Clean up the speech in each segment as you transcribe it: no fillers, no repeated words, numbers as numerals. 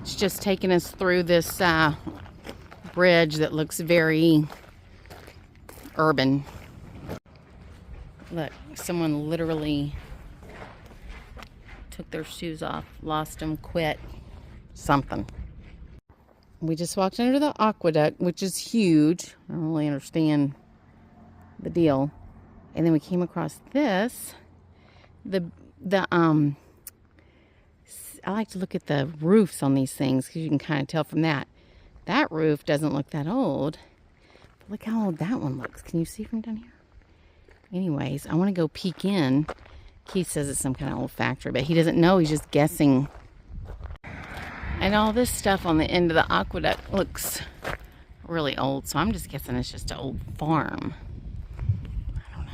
It's just taking us through this bridge that looks very urban. Look, someone literally took their shoes off, lost them, quit, something. We just walked under the aqueduct, which is huge. I don't really understand the deal. And then we came across this. I like to look at the roofs on these things because you can kind of tell from that. That roof doesn't look that old. But look how old that one looks. Can you see from down here? Anyways, I want to go peek in. Keith says it's some kind of old factory, but he doesn't know. He's just guessing. And all this stuff on the end of the aqueduct looks really old. So I'm just guessing it's just an old farm. I don't know.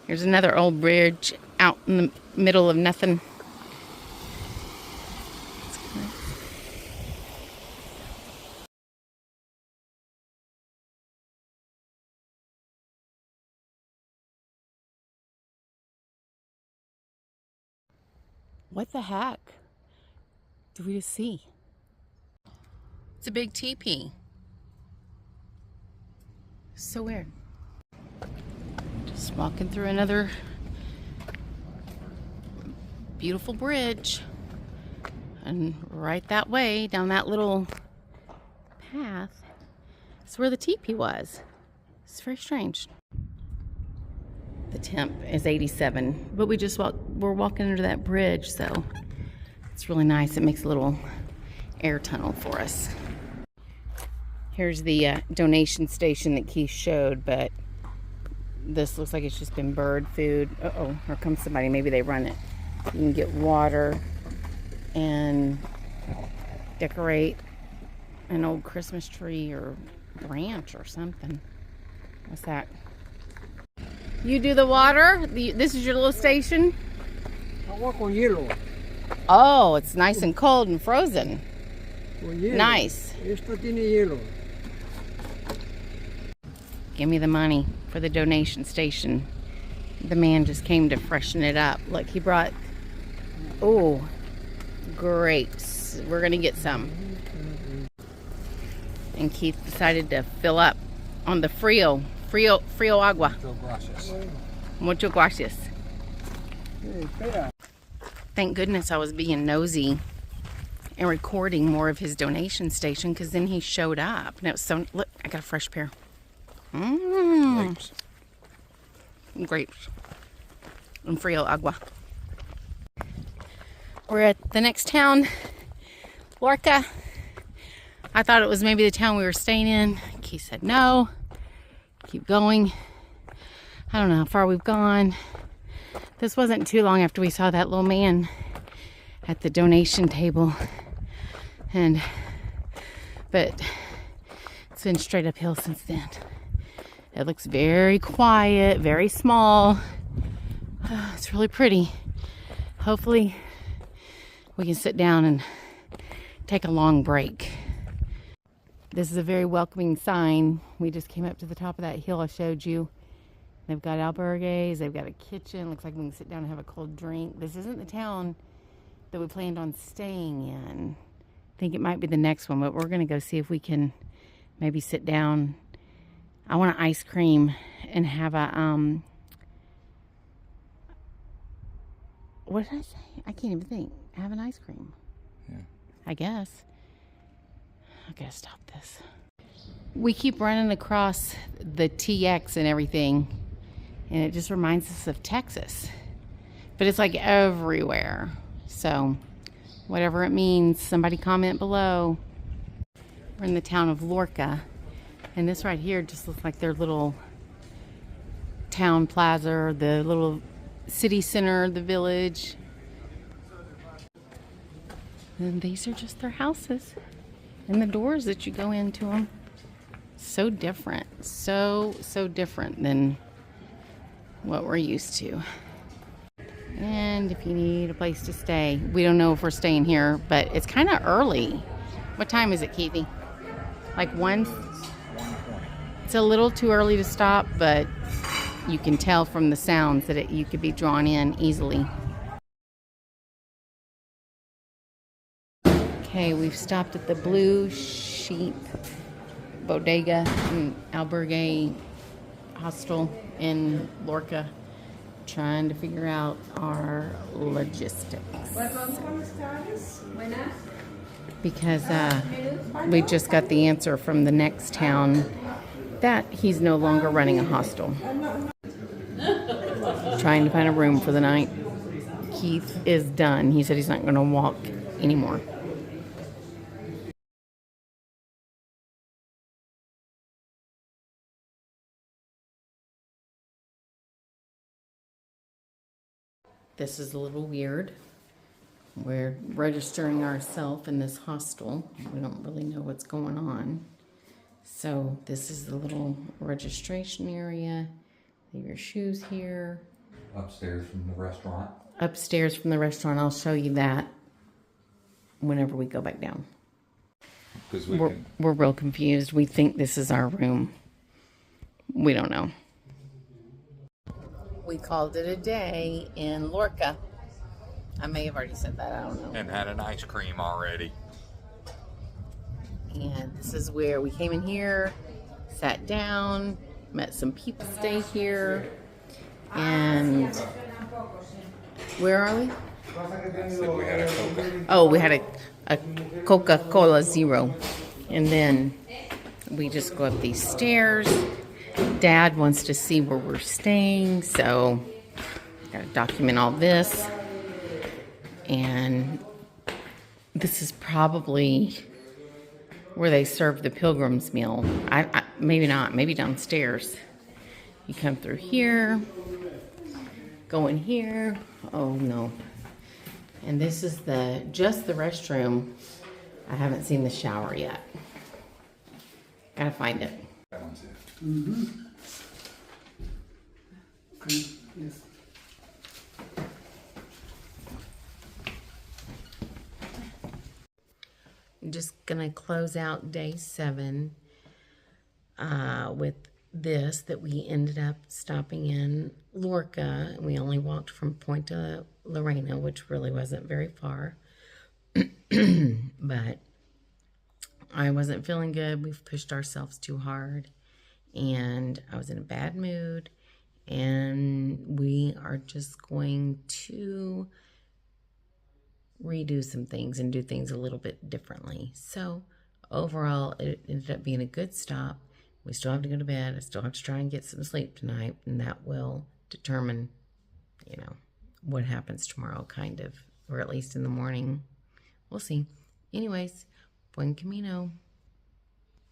Here's another old bridge out in the middle of nothing. What the heck did we just see? It's a big teepee. So weird. Just walking through another beautiful bridge. And right that way, down that little path, is where the teepee was. It's very strange. The temp is 87, but we're walking under that bridge, so it's really nice. It makes a little air tunnel for us. Here's the donation station that Keith showed, but this looks like it's just been bird food. Uh-oh, here comes somebody. Maybe they run it. You can get water and decorate an old Christmas tree or branch or something. What's that? You do the water? This is your little station? Agua con hielo. Oh, it's nice and cold and frozen. Con hielo. Nice. Esto tiene hielo. Give me the money for the donation station. The man just came to freshen it up. Look, he brought, oh, grapes. We're going to get some. And Keith decided to fill up on the frio agua. Muchas gracias. Thank goodness I was being nosy and recording more of his donation station, because then he showed up. And it was so, look, I got a fresh pair. Grapes. And frio agua. We're at the next town, Lorca. I thought it was maybe the town we were staying in. Keith said no. Keep going. I don't know how far we've gone. This wasn't too long after we saw that little man at the donation table. But it's been straight uphill since then. It looks very quiet, very small. It's really pretty. Hopefully we can sit down and take a long break. This is a very welcoming sign. We just came up to the top of that hill I showed you. They've got albergues, they've got a kitchen. Looks like we can sit down and have a cold drink. This isn't the town that we planned on staying in. I think it might be the next one, but we're gonna go see if we can maybe sit down. I want an ice cream and have a, what did I say? I can't even think. Have an ice cream. Yeah. I guess. I gotta stop this. We keep running across the TX and everything, and it just reminds us of Texas. But it's like everywhere. So, whatever it means, somebody comment below. We're in the town of Lorca, and this right here just looks like their little town plaza, the little city center, the village. And these are just their houses. And the doors that you go into them, so different, so different than what we're used to. And if you need a place to stay, we don't know if we're staying here, but it's kind of early. What time is it, Keithy? Like 1? It's a little too early to stop, but you can tell from the sounds that you could be drawn in easily. Okay, we've stopped at the Blue Sheep Bodega and Albergue Hostel in Lorca, trying to figure out our logistics. Because we just got the answer from the next town that he's no longer running a hostel. Trying to find a room for the night. Keith is done. He said he's not going to walk anymore. This is a little weird. We're registering ourselves in this hostel. We don't really know what's going on. So this is the little registration area. Leave your shoes here. Upstairs from the restaurant. Upstairs from the restaurant. I'll show you that whenever we go back down. Because We're real confused. We think this is our room. We don't know. We called it a day in Lorca. I may have already said that. I don't know. and had an ice cream already. And this is where we came in here, sat down, met some people stay here. And where are we? Said we had a Coca. Oh, we had a Coca-Cola Zero. And then we just go up these stairs. Dad wants to see where we're staying, so gotta document all this. And this is probably where they serve the pilgrim's meal. Maybe not, maybe downstairs. You come through here, go in here. Oh no. And this is just the restroom. I haven't seen the shower yet. Gotta find it. That one's it. Yes. I'm just gonna close out day 7 with this, that we ended up stopping in Lorca. We only walked from Punte to Reina, which really wasn't very far. But I wasn't feeling good. We've pushed ourselves too hard. And I was in a bad mood. And we are just going to redo some things and do things a little bit differently. So overall, it ended up being a good stop. We still have to go to bed. I still have to try and get some sleep tonight, and that will determine, what happens tomorrow, kind of, or at least in the morning. We'll see. Anyways, buen camino.